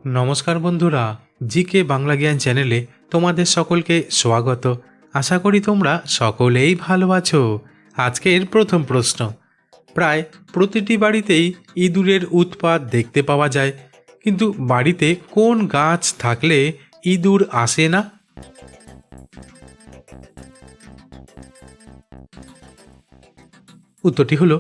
নমস্কার বন্ধুরা, জিকে বাংলা জ্ঞান চ্যানেলে তোমাদের সকলকে স্বাগত। আশা করি তোমরা সকলেই ভালো আছো। আজকের প্রথম প্রশ্ন, প্রায় প্রতিটি বাড়িতেই ইঁদুরের উৎপাত দেখতে পাওয়া যায়, কিন্তু বাড়িতে কোন গাছ থাকলে ইঁদুর আসে না? উত্তরটি হলো,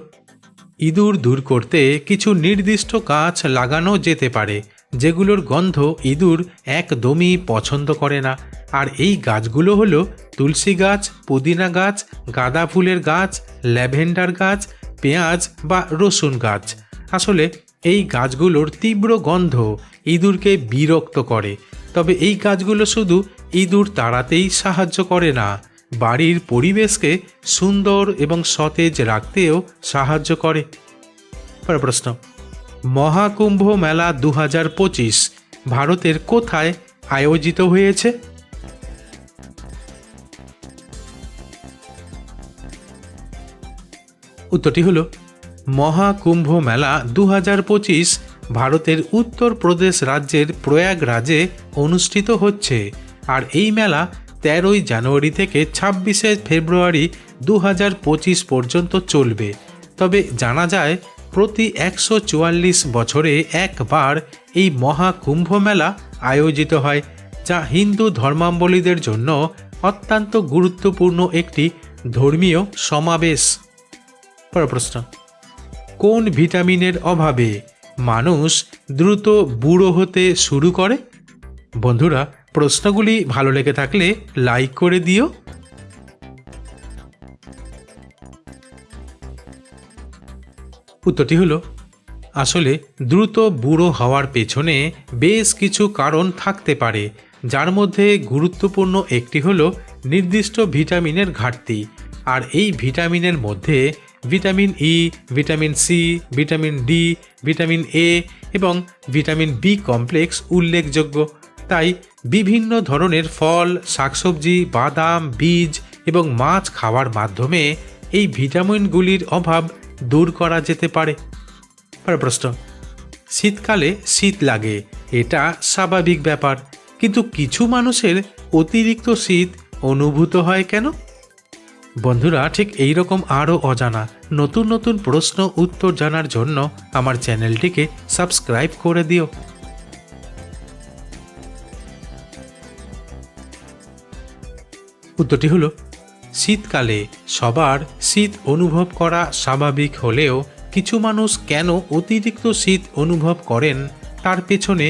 ইঁদুর দূর করতে কিছু নির্দিষ্ট গাছ লাগানো যেতে পারে, যেগুলোর গন্ধ ইঁদুর একদমই পছন্দ করে না। আর এই গাছগুলো হলো তুলসী গাছ, পুদিনা গাছ, গাঁদা ফুলের গাছ, ল্যাভেন্ডার গাছ, পেঁয়াজ বা রসুন গাছ। আসলে এই গাছগুলোর তীব্র গন্ধ ইঁদুরকে বিরক্ত করে, তবে এই গাছগুলো শুধু ইঁদুর তাড়াতেই সাহায্য করে না, বাড়ির পরিবেশকে সুন্দর এবং সতেজ রাখতেও সাহায্য করে। পরের প্রশ্ন, মহাকুম্ভ মেলা 2025 ভারতের কোথায় আয়োজিত হয়েছে? উত্তরটি হলো, মহাকুম্ভ মেলা 2025 ভারতের উত্তরপ্রদেশ রাজ্যের প্রয়াগরাজে অনুষ্ঠিত হচ্ছে। আর এই মেলা 13 জানুয়ারি থেকে 26 ফেব্রুয়ারি 2025 পর্যন্ত চলবে। তবে জানা যায় প্রতি 144 বছরে একবার এই মহাকুম্ভ মেলা আয়োজিত হয়, যা হিন্দু ধর্মাবলম্বীদের জন্য অত্যন্ত গুরুত্বপূর্ণ একটি ধর্মীয় সমাবেশ। পরের প্রশ্ন, কোন ভিটামিনের অভাবে মানুষ দ্রুত বুড়ো হতে শুরু করে? বন্ধুরা, প্রশ্নগুলি ভালো লেগে থাকলে লাইক করে দিও। উত্তরটি হলো, আসলে দ্রুত বুড়ো হওয়ার পেছনে বেশ কিছু কারণ থাকতে পারে, যার মধ্যে গুরুত্বপূর্ণ একটি হলো নির্দিষ্ট ভিটামিনের ঘাটতি। আর এই ভিটামিনের মধ্যে vitamin E, vitamin C, vitamin D, vitamin A এবং ভিটামিন বি কমপ্লেক্স উল্লেখযোগ্য। তাই বিভিন্ন ধরনের ফল, শাকসবজি, বাদাম, বীজ এবং মাছ খাওয়ার মাধ্যমে এই ভিটামিনগুলির অভাব দূর করা যেতে পারে। পরের প্রশ্ন, শীতকালে শীত লাগে, এটা স্বাভাবিক ব্যাপার, কিন্তু কিছু মানুষের অতিরিক্ত শীত অনুভূত হয় কেন? বন্ধুরা, ঠিক এই রকম আরও অজানা নতুন নতুন প্রশ্ন উত্তর জানার জন্য আমার চ্যানেলটিকে সাবস্ক্রাইব করে দিও। উত্তরটি হলো, শীতকালে সবার শীত অনুভব করা স্বাভাবিক হলেও কিছু মানুষ কেন অতিরিক্ত শীত অনুভব করেন তার পেছনে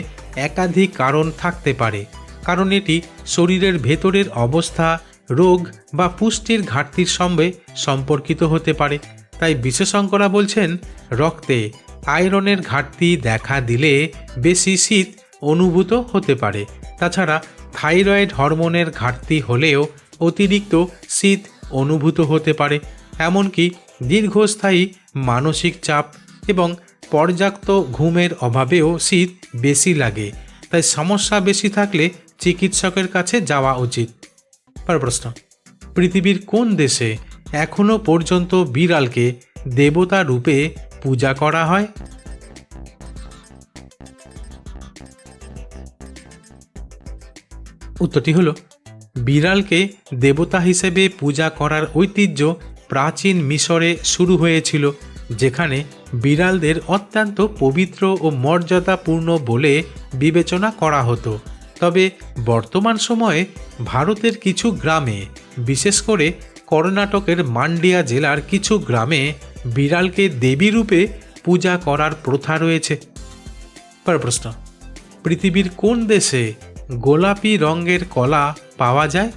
একাধিক কারণ থাকতে পারে। কারণ এটি শরীরের ভেতরের অবস্থা, রোগ বা পুষ্টির ঘাটতির সঙ্গে সম্পর্কিত হতে পারে। তাই বিশেষজ্ঞরা বলছেন, রক্তে আয়রনের ঘাটতি দেখা দিলে বেশি শীত অনুভূত হতে পারে। তাছাড়া থাইরয়েড হরমোনের ঘাটতি হলেও অতিরিক্ত শীত অনুভূত হতে পারে। এমনকি দীর্ঘস্থায়ী মানসিক চাপ এবং পর্যাপ্ত ঘুমের অভাবেও শীত বেশি লাগে। তাই সমস্যা বেশি থাকলে চিকিৎসকের কাছে যাওয়া উচিত। পরের প্রশ্ন, পৃথিবীর কোন দেশে এখনো পর্যন্ত বিড়ালকে দেবতা রূপে পূজা করা হয়? উত্তরটি হলো, বিড়ালকে দেবতা হিসেবে পূজা করার ঐতিহ্য প্রাচীন মিশরে শুরু হয়েছিল, যেখানে বিড়ালদের অত্যন্ত পবিত্র ও মর্যাদাপূর্ণ বলে বিবেচনা করা হতো। তবে বর্তমান সময়ে ভারতের কিছু গ্রামে, বিশেষ করে কর্ণাটকের মান্ডিয়া জেলার কিছু গ্রামে বিড়ালকে দেবী রূপে পূজা করার প্রথা রয়েছে। পরের প্রশ্ন, পৃথিবীর কোন দেশে গোলাপি রঙের কলা পাওয়া যায়?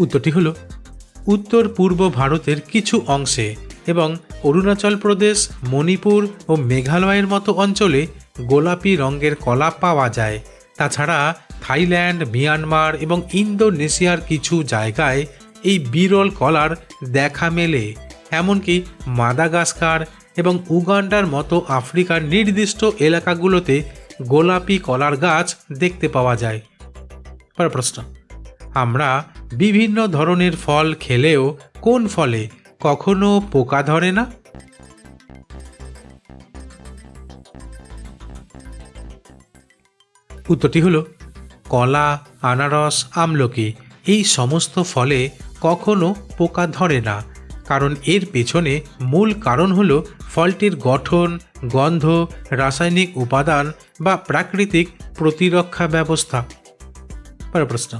উত্তরটি হলো, উত্তর পূর্ব ভারতের কিছু অংশে এবং অরুণাচল প্রদেশ, মণিপুর ও মেঘালয়ের মতো অঞ্চলে গোলাপি রঙের কলা পাওয়া যায়। তাছাড়া থাইল্যান্ড, মিয়ানমার এবং ইন্দোনেশিয়ার কিছু জায়গায় এই বিরল কলার দেখা মেলে। এমনকি মাদাগাস্কার এবং উগান্ডার মতো আফ্রিকার নির্দিষ্ট এলাকাগুলোতে গোলাপি কলার গাছ দেখতে পাওয়া যায়। পরের প্রশ্ন, আমরা বিভিন্ন ধরনের ফল খেলেও কোন ফলে কখনো পোকা ধরে না? উত্তরটি হলো কলা, আনারস, আমলকি এই সমস্ত ফলে কখনো পোকা ধরে না, কারণ এর পেছনে মূল কারণ হলো ফলটির গঠন, গন্ধ, রাসায়নিক উপাদান বা প্রাকৃতিক প্রতিরক্ষা ব্যবস্থা। পরের প্রশ্ন,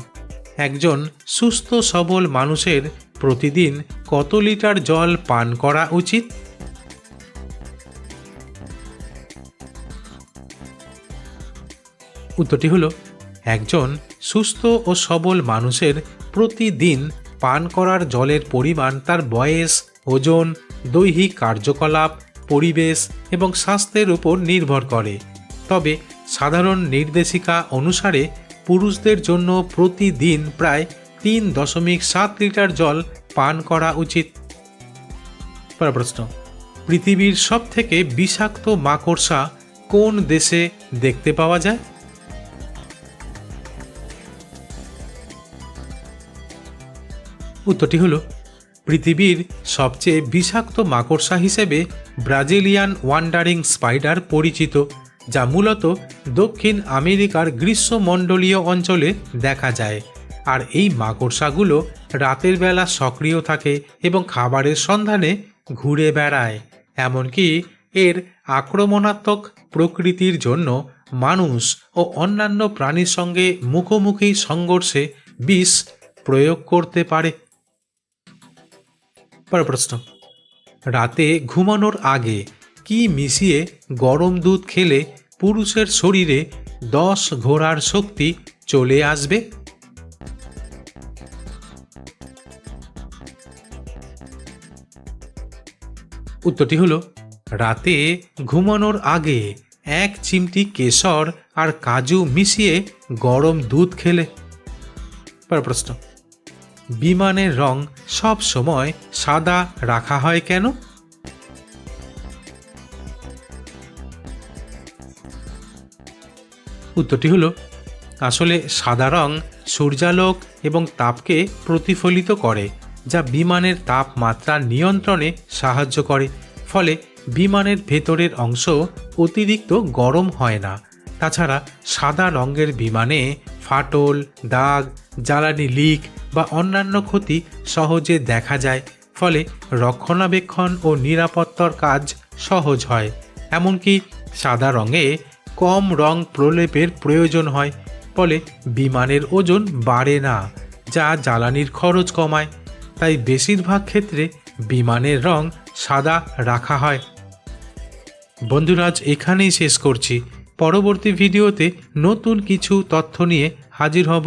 একজন সুস্থ সবল মানুষের প্রতিদিন কত লিটার জল পান করা উচিত? উত্তরটি হলো একজন সুস্থ ও সবল মানুষের প্রতিদিন পান করার জলের পরিমাণ তার বয়স, ওজন, দৈহিক কার্যকলাপ, পরিবেশ এবং স্বাস্থ্যের উপর নির্ভর করে। তবে সাধারণ নির্দেশিকা অনুসারে পুরুষদের জন্য প্রতিদিন প্রায় 3.7 লিটার জল পান করা উচিত। পরের প্রশ্ন, পৃথিবীর সবথেকে বিষাক্ত মাকড়সা কোন দেশে দেখতে পাওয়া যায়? উত্তরটি হলো পৃথিবীর সবচেয়ে বিষাক্ত মাকড়সা হিসেবে ব্রাজিলিয়ান ওয়ান্ডারিং স্পাইডার পরিচিত, যা মূলত দক্ষিণ আমেরিকার গ্রীষ্মমণ্ডলীয় অঞ্চলে দেখা যায়। আর এই মাকড়সাগুলো রাতের বেলা সক্রিয় থাকে এবং খাবারের সন্ধানে ঘুরে বেড়ায়। এমনকি এর আক্রমণাত্মক প্রকৃতির জন্য মানুষ ও অন্যান্য প্রাণীর সঙ্গে মুখোমুখি সংঘর্ষে বিষ প্রয়োগ করতে পারে। পরের প্রশ্ন, রাতে ঘুমানোর আগে কি মিশিয়ে গরম দুধ খেলে পুরুষের শরীরে 10 ঘোড়ার শক্তি চলে আসবে? উত্তরটি হলো রাতে ঘুমানোর আগে 1 চিমটি কেশর আর কাজু মিশিয়ে গরম দুধ খেলে। পরের প্রশ্ন, বিমানের রং সব সময় সাদা রাখা হয় কেন? উত্তরটি হলো আসলে সাদা রং সূর্যালোক এবং তাপকে প্রতিফলিত করে, যা বিমানের তাপমাত্রা নিয়ন্ত্রণে সাহায্য করে। ফলে বিমানের ভেতরের অংশ অতিরিক্ত গরম হয় না। তাছাড়া সাদা রঙের বিমানে ফাটল, দাগ, জ্বালানি লিক বা অন্যান্য ক্ষতি সহজে দেখা যায়। ফলে রক্ষণাবেক্ষণ ও নিরাপত্তার কাজ সহজ হয়। এমনকি সাদা রঙে কম রং প্রলেপের প্রয়োজন হয়, ফলে বিমানের ওজন বাড়ে না, যা জ্বালানির খরচ কমায়। তাই বেশিরভাগ ক্ষেত্রে বিমানের রং সাদা রাখা হয়। বন্ধুরা, আজ এখানেই শেষ করছি। পরবর্তী ভিডিওতে নতুন কিছু তথ্য নিয়ে হাজির হব।